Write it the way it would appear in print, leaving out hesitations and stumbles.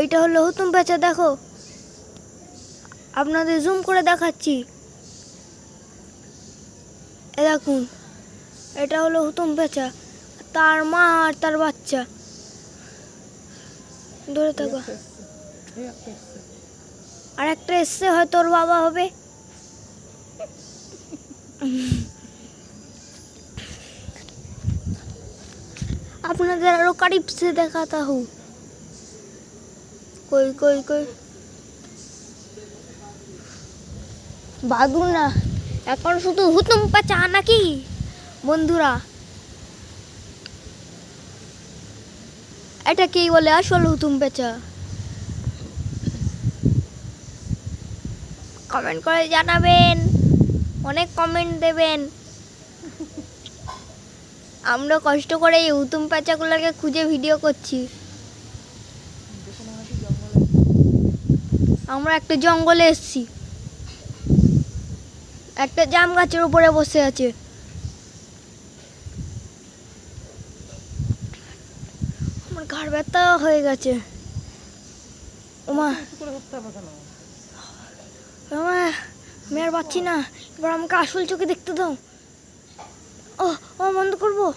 এইটা হলো হুতুম পেঁচা, দেখো আপনাদের জুম করে দেখাচ্ছি। এ দেখুন, এটা হলো হুতুম পেঁচা, তার মা আর তার বাচ্চা। ধরে থাকো। আর একটা এসছে, হয়তো ওর বাবা হবে। আপনাদের আরো करीब से দেখাতা हूँ। कोई कोई कोई বাদুর না, এখন শুধু হুতুম পেঁচা নাকি বন্ধুরা? এটাকেই বলে আসল হুতুম পেঁচা। কমেন্ট করে জানাবেন, অনেক কমেন্ট দেবেন। আমরা কষ্ট করে এই হুতুম পেঁচাগুলোকে খুঁজে ভিডিও করছি। আমরা একটা জঙ্গলে এসেছি, একটা জাম গাছের উপরে বসে আছে। আমার ঘাড় ব্যথা হয়ে গেছে। ওমা ওমা, আমি আর পাচ্ছি না, এবার আমাকে আসল চোখে দেখতে দাও। ও ও বন্ধ করবো।